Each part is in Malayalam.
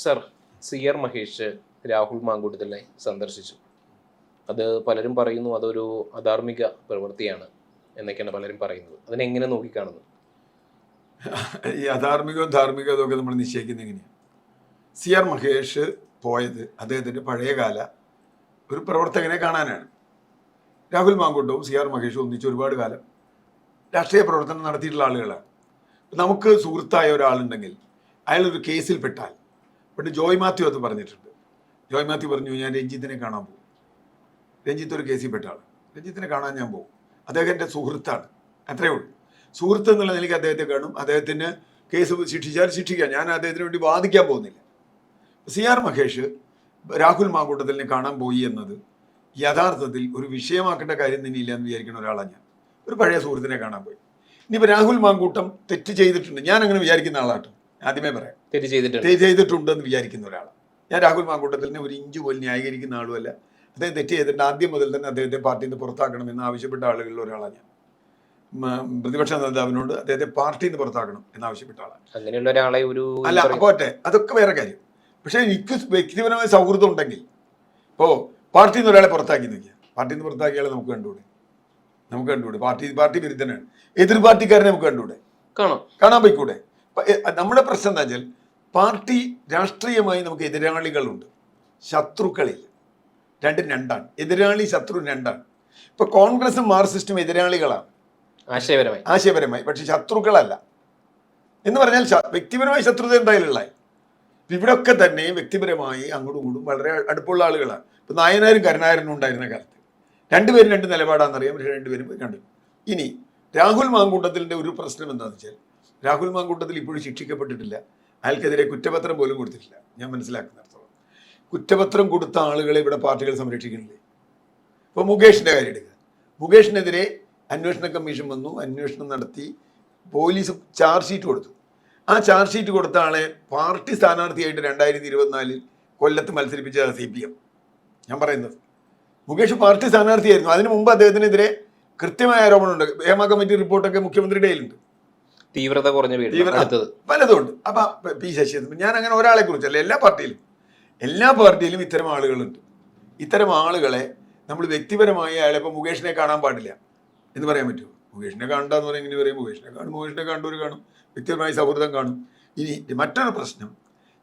സർ, CR മഹേഷ് രാഹുൽ മാങ്കൂട്ടത്തിനെ സന്ദർശിച്ചു. അത് പലരും പറയുന്നു അതൊരു അധാർമിക പ്രവൃത്തിയാണ് എന്നൊക്കെയാണ് പലരും പറയുന്നത്. അതിനെങ്ങനെ നോക്കിക്കാണുന്നു? ഈ അധാർമികവും ധാർമ്മികവും ഒക്കെ നമ്മൾ നിശ്ചയിക്കുന്നത് എങ്ങനെയാണ്? CR മഹേഷ് പോയത് അദ്ദേഹത്തിൻ്റെ പഴയകാല ഒരു പ്രവർത്തകനെ കാണാനാണ്. രാഹുൽ മാങ്കൂട്ടവും CR മഹേഷും ഒന്നിച്ച് ഒരുപാട് കാലം രാഷ്ട്രീയ പ്രവർത്തനം നടത്തിയിട്ടുള്ള ആളുകളാണ്. നമുക്ക് സുഹൃത്തായ ഒരാളുണ്ടെങ്കിൽ അയാളൊരു കേസിൽ പെട്ടാൽ, പണ്ട് ജോയ് മാത്യു അത് പറഞ്ഞിട്ടുണ്ട്. ജോയ് മാത്യു പറഞ്ഞു, ഞാൻ രഞ്ജിത്തിനെ കാണാൻ പോകും. രഞ്ജിത്ത് ഒരു കേസിൽ പെട്ട ആൾ, രഞ്ജിത്തിനെ കാണാൻ ഞാൻ പോകും. അദ്ദേഹം എൻ്റെ സുഹൃത്താണ്, അത്രയേ ഉള്ളൂ. സുഹൃത്ത് എന്നുള്ള നിലയ്ക്ക് അദ്ദേഹത്തെ കാണും. അദ്ദേഹത്തിന് കേസ് ശിക്ഷിച്ചാൽ ശിക്ഷിക്കാം, ഞാൻ അദ്ദേഹത്തിന് വേണ്ടി വാദിക്കാൻ പോകുന്നില്ല. CR മഹേഷ് രാഹുൽ മാങ്കൂട്ടത്തിനെ കാണാൻ പോയി എന്നത് യഥാർത്ഥത്തിൽ ഒരു വിഷയമാക്കേണ്ട കാര്യം തന്നെ ഇല്ല എന്ന് വിചാരിക്കുന്ന ഒരാളാണ് ഞാൻ. ഒരു പഴയ സുഹൃത്തിനെ കാണാൻ പോയി. ഇനിയിപ്പോൾ രാഹുൽ മാങ്കൂട്ടം തെറ്റ് ചെയ്തിട്ടുണ്ട്, ഞാൻ അങ്ങനെ വിചാരിക്കുന്ന ആളാട്ടോ, ആദ്യമേ പറയാം. തെറ്റ് ചെയ്തിട്ടുണ്ടെന്ന് വിചാരിക്കുന്ന ഒരാളാണ് ഞാൻ. രാഹുൽ മാങ്കൂട്ടത്തിനെ ഒരു ഇഞ്ച് പോലും ന്യായീകരിക്കുന്ന ആളുമല്ല. അദ്ദേഹം തെറ്റ് ചെയ്തിട്ടുണ്ട്. ആദ്യം മുതൽ തന്നെ അദ്ദേഹത്തെ പാർട്ടിയിൽ നിന്ന് പുറത്താക്കണമെന്ന് ആവശ്യപ്പെട്ട ആളുകളിൽ ഒരാളാണ് ഞാൻ. പ്രതിപക്ഷ നേതാവിനോട് അദ്ദേഹത്തെ പാർട്ടിയിൽ നിന്ന് പുറത്താക്കണം എന്നാവശ്യപ്പെട്ട ആളാണ്. അങ്ങനെയുള്ള ഒരാളെ അല്ല, പോട്ടെ, അതൊക്കെ വേറെ കാര്യം. പക്ഷേ എനിക്ക് വ്യക്തിപരമായ സൗഹൃദം ഉണ്ടെങ്കിൽ, ഇപ്പോൾ പാർട്ടിയിൽ നിന്ന് ഒരാളെ പുറത്താക്കി നിൽക്കുക, പാർട്ടിയിൽ നിന്ന് പുറത്താക്കിയാളെ നമുക്ക് കണ്ടുകൂടെ? പാർട്ടി വിരുദ്ധനാണ്, എതിർ പാർട്ടിക്കാരനെ നമുക്ക് കാണാൻ പോയിക്കൂടെ? നമ്മുടെ പ്രശ്നം എന്താ വെച്ചാൽ, പാർട്ടി രാഷ്ട്രീയമായി നമുക്ക് എതിരാളികളുണ്ട്, ശത്രുക്കളില്ല. രണ്ടാണ്. എതിരാളി ശത്രു രണ്ടാണ്. ഇപ്പൊ കോൺഗ്രസും മാർക്സിസ്റ്റും എതിരാളികളാണ് ആശയപരമായി, പക്ഷെ ശത്രുക്കളല്ല. എന്ന് പറഞ്ഞാൽ വ്യക്തിപരമായ ശത്രുത എന്തായാലും ഉള്ള ഇവിടെയൊക്കെ തന്നെ വ്യക്തിപരമായി അങ്ങോട്ടും ഇങ്ങോട്ടും വളരെ അടുപ്പുള്ള ആളുകളാണ്. ഇപ്പൊ നായനാരും കരുണാകരനും ഉണ്ടായിരുന്ന കാലത്ത് രണ്ടുപേരും രണ്ട് നിലപാടാണെന്നറിയാം, പക്ഷേ രണ്ടുപേരും കണ്ടു. ഇനി രാഹുൽ മാങ്കൂട്ടത്തിൻ്റെ ഒരു പ്രശ്നം എന്താണെന്ന് വെച്ചാൽ, രാഹുൽ മാങ്കൂട്ടത്തിൽ ഇപ്പോഴും ശിക്ഷിക്കപ്പെട്ടിട്ടില്ല. അയാൾക്കെതിരെ കുറ്റപത്രം പോലും കൊടുത്തിട്ടില്ല. ഞാൻ മനസ്സിലാക്കുന്നിടത്തോളം കുറ്റപത്രം കൊടുത്ത ആളുകളെ ഇവിടെ പാർട്ടികൾ സംരക്ഷിക്കുന്നില്ലേ? ഇപ്പോൾ മുകേഷിൻ്റെ കാര്യം എടുക്കുക. മുകേഷിനെതിരെ അന്വേഷണ കമ്മീഷൻ വന്നു, അന്വേഷണം നടത്തി, പോലീസ് ചാർജ് ഷീറ്റ് കൊടുത്തു. ആ ചാർജ് ഷീറ്റ് കൊടുത്ത ആളെ പാർട്ടി സ്ഥാനാർത്ഥിയായിട്ട് 2024 കൊല്ലത്ത് മത്സരിപ്പിച്ച CPM. ഞാൻ പറയുന്നത് മുകേഷ് പാർട്ടി സ്ഥാനാർത്ഥിയായിരുന്നു. അതിനു മുമ്പ് അദ്ദേഹത്തിനെതിരെ കൃത്യമായ ആരോപണമുണ്ട്. ഹേമ കമ്മിറ്റി റിപ്പോർട്ടൊക്കെ മുഖ്യമന്ത്രിയുടെ കയ്യിലുണ്ട്. തീവ്രത കുറഞ്ഞ പലതുണ്ട്. അപ്പൊ P. ശശി, ഞാൻ അങ്ങനെ ഒരാളെ കുറിച്ചല്ല, എല്ലാ പാർട്ടിയിലും ഇത്തരം ആളുകളുണ്ട്. ഇത്തരം ആളുകളെ നമ്മൾ വ്യക്തിപരമായി അയാളെ ഇപ്പൊ മുകേഷിനെ കാണാൻ പാടില്ല എന്ന് പറയാൻ പറ്റുമോ? മുകേഷിനെ കാണണ്ടെന്ന് പറയാൻ എങ്ങനെ പറയും? മുകേഷിനെ കണ്ടൂർ കാണും, വ്യക്തിപരമായ സൗഹൃദം കാണും. ഇനി മറ്റൊരു പ്രശ്നം,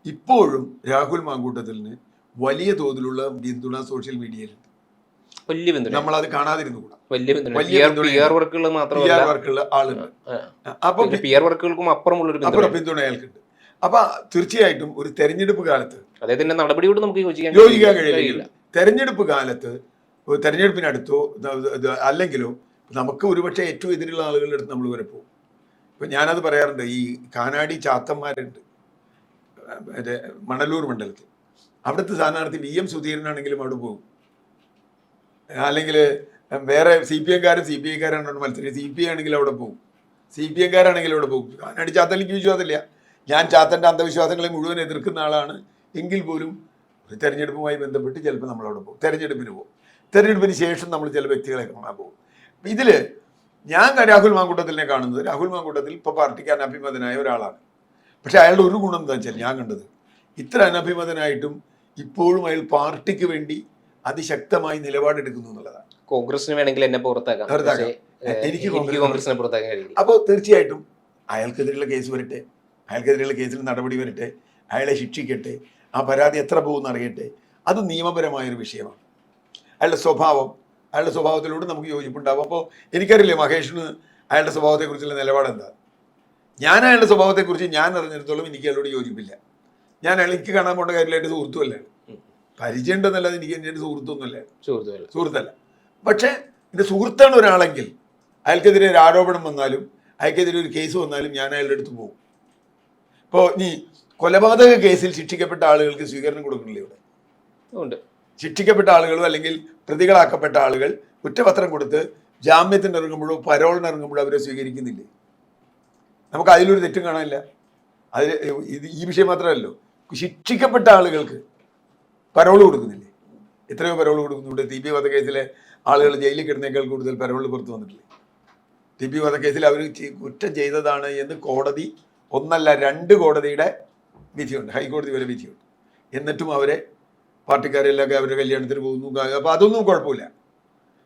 ഇപ്പോഴും രാഹുൽ മാങ്കൂട്ടത്തിന് വലിയ തോതിലുള്ള പിന്തുണ സോഷ്യൽ മീഡിയയിലുണ്ട്. നമ്മളത് കാണാതിരുന്നു കൂടാ. ആളുണ്ട്. അപ്പൊ പിന്തുണ അയാൾക്കുണ്ട്. അപ്പൊ തീർച്ചയായിട്ടും ഒരു തെരഞ്ഞെടുപ്പ് കാലത്ത് നടപടിയോട് നമുക്ക് യോജിക്കാൻ കഴിയില്ല. തെരഞ്ഞെടുപ്പ് കാലത്ത്, തെരഞ്ഞെടുപ്പിനടുത്തോ അല്ലെങ്കിലോ നമുക്ക് ഒരുപക്ഷെ ഏറ്റവും എതിരുള്ള ആളുകളുടെ അടുത്ത് നമ്മൾ വരെ പോകും. ഇപ്പൊ ഞാനത് പറയാറുണ്ട്. ഈ കാനാടി ചാത്തന്മാരുണ്ട് മണലൂർ മണ്ഡലത്തിൽ. അവിടുത്തെ സ്ഥാനാർത്ഥി VM സുധീരനാണെങ്കിലും അവിടെ പോകും. അല്ലെങ്കിൽ വേറെ CPI-കാരാണ് മത്സരം, CPI ആണെങ്കിലും അവിടെ പോകും, CPM-കാരാണെങ്കിലും അവിടെ പോകും. കാനാടി ചാത്തൻ എനിക്ക് വിശ്വാസമില്ല. ഞാൻ ചാത്തൻ്റെ അന്ധവിശ്വാസങ്ങളെ മുഴുവൻ എതിർക്കുന്ന ആളാണ്. എങ്കിൽ പോലും ഒരു തെരഞ്ഞെടുപ്പുമായി ബന്ധപ്പെട്ട് ചിലപ്പോൾ നമ്മളവിടെ പോകും, തെരഞ്ഞെടുപ്പിന് പോകും. തെരഞ്ഞെടുപ്പിന് ശേഷം നമ്മൾ ചില വ്യക്തികളെ കാണാൻ പോകും. ഇതിൽ ഞാൻ രാഹുൽ മാങ്കൂട്ടത്തിനെ കാണുന്നത്, രാഹുൽ മാങ്കൂട്ടത്തിൽ ഇപ്പോൾ പാർട്ടിക്ക് അനഭിമതനായ ഒരാളാണ്. പക്ഷെ അയാളുടെ ഒരു ഗുണം എന്താ വെച്ചാൽ, ഞാൻ കണ്ടത് ഇത്ര അനഭിമതനായിട്ടും ഇപ്പോഴും അയാൾ പാർട്ടിക്ക് വേണ്ടി അതിശക്തമായി നിലപാടെടുക്കുന്നു എന്നുള്ളതാണ്. കോൺഗ്രസിന് വേണമെങ്കിൽ എന്നെ പുറത്താക്കാം, എനിക്ക് കോൺഗ്രസിനെ പുറത്താക്കാൻ കഴിയില്ല. അപ്പോൾ തീർച്ചയായിട്ടും അയാൾക്കെതിരെയുള്ള കേസ് വരട്ടെ, അയാൾക്കെതിരെയുള്ള കേസിൽ നടപടി വരട്ടെ, അയാളെ ശിക്ഷിക്കട്ടെ, ആ പരാതി എത്ര പോകുമെന്ന് അറിയട്ടെ. അത് നിയമപരമായൊരു വിഷയമാണ്. അയാളുടെ സ്വഭാവത്തിലൂടെ നമുക്ക് യോജിപ്പുണ്ടാവും. അപ്പോൾ എനിക്കറിയില്ലേ മഹേഷിന് അയാളുടെ സ്വഭാവത്തെക്കുറിച്ചുള്ള നിലപാടെന്താ. ഞാൻ അയാളുടെ സ്വഭാവത്തെക്കുറിച്ച് ഞാൻ അറിഞ്ഞിടത്തോളം എനിക്ക് അയാളോട് യോജിപ്പില്ല. ഞാൻ എനിക്ക് കാണാൻ പോകേണ്ട കാര്യമില്ല, എൻ്റെ സുഹൃത്തുമല്ല, പരിചയം ഉണ്ടെന്നല്ലാതെ എനിക്ക് എൻ്റെ സുഹൃത്തല്ല. പക്ഷേ എൻ്റെ സുഹൃത്താണ് ഒരാളെങ്കിൽ അയാൾക്കെതിരെ ഒരു ആരോപണം വന്നാലും അയാൾക്കെതിരെ ഒരു കേസ് വന്നാലും ഞാൻ അയാളുടെ അടുത്ത് പോകും. ഇപ്പോൾ ഈ കൊലപാതക കേസിൽ ശിക്ഷിക്കപ്പെട്ട ആളുകൾക്ക് സ്വീകരണം കൊടുക്കണില്ലേ ഇവിടെ? ശിക്ഷിക്കപ്പെട്ട ആളുകളോ അല്ലെങ്കിൽ പ്രതികളാക്കപ്പെട്ട ആളുകൾ കുറ്റപത്രം കൊടുത്ത് ജാമ്യത്തിന് ഇറങ്ങുമ്പോഴോ പരോളിന് ഇറങ്ങുമ്പോഴോ അവരെ സ്വീകരിക്കുന്നില്ലേ? നമുക്ക് അതിലൊരു തെറ്റും കാണാനില്ല. ഈ വിഷയം മാത്രമല്ലോ, ശിക്ഷിക്കപ്പെട്ട ആളുകൾക്ക് പരോള് കൊടുക്കുന്നില്ലേ? എത്രയോ പരോള് കൊടുക്കുന്നുണ്ട്. TB വധക്കേസിലെ ആളുകൾ ജയിലിൽ കിടന്നേക്കാൾ കൂടുതൽ പരോള് പുറത്തു വന്നിട്ടില്ലേ? TB വധക്കേസിൽ അവർ കുറ്റം ചെയ്തതാണ് എന്ന് കോടതി 1 അല്ല 2 കോടതിയുടെ വിധിയുണ്ട്, ഹൈക്കോടതി വരെ വിധിയുണ്ട്. എന്നിട്ടും അവരെ പാർട്ടിക്കാരെല്ലാം അവരുടെ കല്യാണത്തിന് പോകുന്നു. അപ്പോൾ അതൊന്നും കുഴപ്പമില്ല.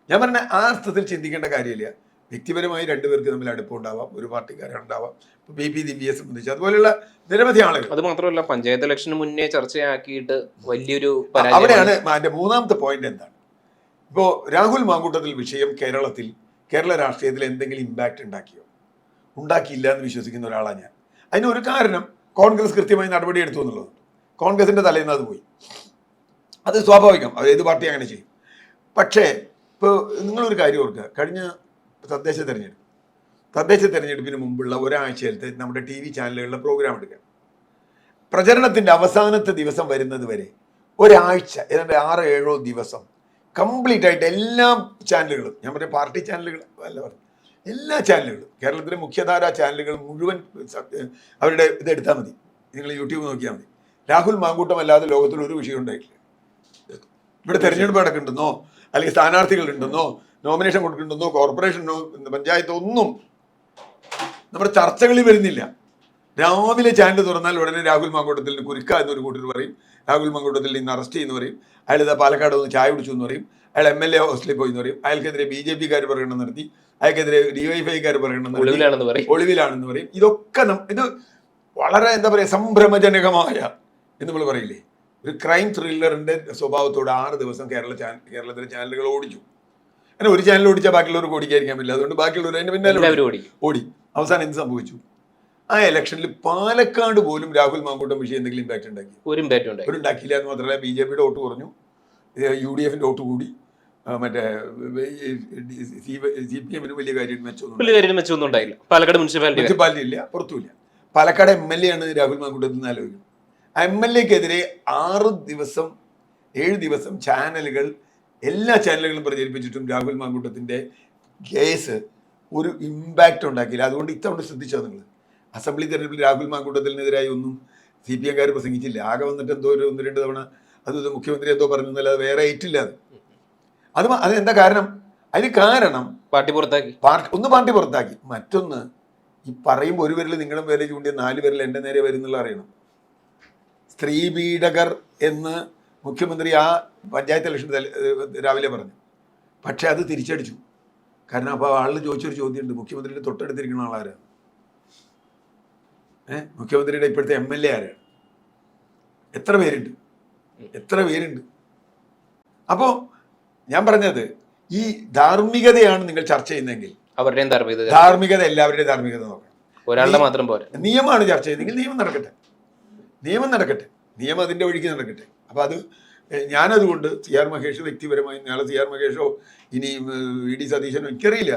ഞാൻ പറഞ്ഞ ആ അർത്ഥത്തിൽ ചിന്തിക്കേണ്ട കാര്യമില്ല. വ്യക്തിപരമായി രണ്ടുപേർക്ക് തമ്മിൽ അടുപ്പമുണ്ടാവാം, ഒരു പാർട്ടിക്കാരുണ്ടാവാം. ഇപ്പോൾ BP ദിവ്യയെ സംബന്ധിച്ച് അതുപോലെയുള്ള നിരവധി ആളുകൾ. അത് മാത്രമല്ല, പഞ്ചായത്ത് ഇലക്ഷന് മുന്നേ ചർച്ചയാക്കിയിട്ട് വലിയൊരു അവിടെയാണ് എൻ്റെ മൂന്നാമത്തെ പോയിന്റ്. എന്താണ് ഇപ്പോൾ രാഹുൽ മാങ്കൂട്ടത്തിൽ വിഷയം കേരള രാഷ്ട്രീയത്തിൽ എന്തെങ്കിലും ഇമ്പാക്റ്റ് ഉണ്ടാക്കിയില്ല എന്ന് വിശ്വസിക്കുന്ന ഒരാളാണ് ഞാൻ. അതിനൊരു കാരണം കോൺഗ്രസ് കൃത്യമായി നടപടി എടുത്തു എന്നുള്ളതുണ്ട്. കോൺഗ്രസിൻ്റെ തലേന്ന് അത് പോയി, അത് സ്വാഭാവികം, അത് ഏത് പാർട്ടി അങ്ങനെ ചെയ്യും. പക്ഷേ ഇപ്പോൾ നിങ്ങളൊരു കാര്യം ഓർക്കുക, കഴിഞ്ഞ തദ്ദേശ തെരഞ്ഞെടുപ്പിന് മുമ്പുള്ള ഒരാഴ്ചയിലത്തെ നമ്മുടെ TV ചാനലുകളിലെ പ്രോഗ്രാം എടുക്കുക. പ്രചരണത്തിൻ്റെ അവസാനത്തെ ദിവസം വരുന്നത് വരെ ഒരാഴ്ച, ഏതാണ്ട് 6-7 ദിവസം കംപ്ലീറ്റ് ആയിട്ട് എല്ലാ ചാനലുകളും, ഞാൻ പറയാം പാർട്ടി ചാനലുകൾ അല്ല പറഞ്ഞു, എല്ലാ ചാനലുകളും, കേരളത്തിലെ മുഖ്യധാരാ ചാനലുകൾ മുഴുവൻ അവരുടെ ഇതെടുത്താൽ മതി, നിങ്ങൾ യൂട്യൂബ് നോക്കിയാൽ മതി. രാഹുൽ മാങ്കൂട്ടം അല്ലാതെ ലോകത്തിൽ ഒരു വിഷയം ഉണ്ടായിട്ടില്ല. ഇവിടെ തെരഞ്ഞെടുപ്പ് നടക്കുന്നുണ്ടെന്നോ അല്ലെങ്കിൽ സ്ഥാനാർത്ഥികൾ ഉണ്ടെന്നോ നോമിനേഷൻ കൊടുക്കുന്നുണ്ടെന്നോ കോർപ്പറേഷനോ പഞ്ചായത്തോ ഒന്നും നമ്മുടെ ചർച്ചകളിൽ വരുന്നില്ല. രാവിലെ ചാനൽ തുറന്നാൽ ഉടനെ രാഹുൽ മാങ്കൂട്ടത്തിൽ കുരുക്ക എന്നൊരു കൂട്ടർ പറയും, രാഹുൽ മാങ്കൂട്ടത്തിൽ നിന്ന് അറസ്റ്റ് ചെയ്യുന്നു പറയും, അയാൾ ഇതാ പാലക്കാട് ഒന്ന് ചായ കുടിച്ചു എന്ന് പറയും, അയാൾ MLA ഹോസ്റ്റലിൽ പോയി എന്ന് പറയും, അയാൾക്കെതിരെ BJP-കാർ പ്രകടനം നടത്തി, അയാൾക്കെതിരെ DYFI-കാർ പ്രകടനം നടത്തി, ഒളിവിലാണെന്ന് പറയും. ഇതൊക്കെ ഇത് വളരെ എന്താ പറയുക സംഭ്രമജനകമായ എന്ന് നമ്മൾ പറയില്ലേ, ഒരു ക്രൈം ത്രില്ലറിന്റെ സ്വഭാവത്തോടെ 6 ദിവസം കേരളത്തിലെ ചാനലുകൾ ഓടിച്ചു. അങ്ങനെ ഒരു ചാനൽ ഓടിച്ചാൽ ബാക്കിയുള്ളവർക്ക് ഓടിക്കാതിരിക്കാൻ പറ്റില്ല. അതുകൊണ്ട് ബാക്കിയുള്ളവർ അതിന്റെ പിന്നാലെ ഓടി. അവസാനം എന്ത് സംഭവിച്ചു? ആ ഇലക്ഷനിൽ പാലക്കാട് പോലും രാഹുൽ മാങ്കൂട്ടം വിഷയം എന്തെങ്കിലും ഇമ്പാക്ട് ഉണ്ടാക്കിയില്ല എന്ന് മാത്രമല്ല, BJP-യുടെ വോട്ട് കുറഞ്ഞു, UDF-ന്റെ വോട്ട് കൂടി, മറ്റേ CPM-ന് വലിയ കാര്യം മെച്ചമൊന്നും ഉണ്ടായില്ല. പാലക്കാട് മുനിസിപ്പാലിറ്റി ഇല്ല, പുറത്തുമില്ല. പാലക്കാട് MLA ആണ് രാഹുൽ മാങ്കൂട്ടത്തിൽ നിന്ന് ആലോചിക്കുന്നത്. ആ MLA-ക്കെതിരെ 7 ദിവസം ചാനലുകൾ, എല്ലാ ചാനലുകളും പ്രചരിപ്പിച്ചിട്ടും രാഹുൽ മാങ്കൂട്ടത്തിൻ്റെ കേസ് ഒരു ഇമ്പാക്റ്റ് ഉണ്ടാക്കിയില്ല. അതുകൊണ്ട് ഇത്തവണ ശ്രദ്ധിച്ചോ നിങ്ങൾ, അസംബ്ലി തെരഞ്ഞെടുപ്പിൽ രാഹുൽ മാങ്കൂട്ടത്തിനെതിരായി ഒന്നും CPM-കാർ പ്രസംഗിച്ചില്ല. ആകെ വന്നിട്ട് എന്തോ ഒരു 1-2 തവണ അത് മുഖ്യമന്ത്രി എന്തോ പറഞ്ഞു എന്നല്ലാതെ വേറെ ഏറ്റില്ല. അതെന്താ കാരണം? അതിന് കാരണം പാർട്ടി പുറത്താക്കി. മറ്റൊന്ന്, ഈ പറയുമ്പോൾ ഒരു പേരിൽ നിങ്ങളുടെ പേര് ചൂണ്ടിയ 4 പേരിൽ എൻ്റെ നേരെ വരുന്നുള്ള അറിയണം. സ്ത്രീ പീഡകർ എന്ന് മുഖ്യമന്ത്രി ആ പഞ്ചായത്ത് ഇലക്ഷൻ രാവിലെ പറഞ്ഞു. പക്ഷെ അത് തിരിച്ചടിച്ചു. കാരണം അപ്പോൾ ആളിൽ ചോദിച്ചൊരു ചോദ്യമുണ്ട്, മുഖ്യമന്ത്രിയുടെ തൊട്ടടുത്തിരിക്കുന്ന ആളാരാണ്? മുഖ്യമന്ത്രിയുടെ ഇപ്പോഴത്തെ MLA ആരാണ്? എത്ര പേരുണ്ട്? അപ്പോൾ ഞാൻ പറഞ്ഞത്, ഈ ധാർമ്മികതയാണ് നിങ്ങൾ ചർച്ച ചെയ്യുന്നതെങ്കിൽ ധാർമ്മികത എല്ലാവരുടെയും ധാർമ്മികത നോക്കണം. ഒരാളുടെ മാത്രം പോരാ. നിയമമാണ് ചർച്ച ചെയ്യുന്നതെങ്കിൽ നിയമം നടക്കട്ടെ, നിയമം അതിൻ്റെ വഴിക്ക് നടക്കട്ടെ. അപ്പോൾ അത് ഞാനതുകൊണ്ട് CR മഹേഷ് വ്യക്തിപരമായി, നാളെ CR മഹേഷോ ഇനി VD സതീശനോ എനിക്കറിയില്ല,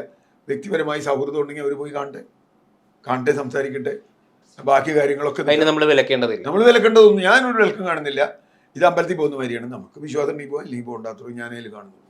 വ്യക്തിപരമായി സൗഹൃദം ഉണ്ടെങ്കിൽ അവർ പോയി കാണട്ടെ, സംസാരിക്കട്ടെ. ബാക്കി കാര്യങ്ങളൊക്കെ നമ്മൾ വിലക്കേണ്ടതൊന്നും ഞാനൊരു വിലക്കും കാണുന്നില്ല. ഇത് അമ്പലത്തിൽ പോകുന്ന മാതിരിയാണ്. നമുക്ക് വിശ്വാസം ഉണ്ടെങ്കിൽ പോകാം, അല്ലെങ്കിൽ പോകണ്ടാത്തത് ഞാനതിൽ കാണുന്നു.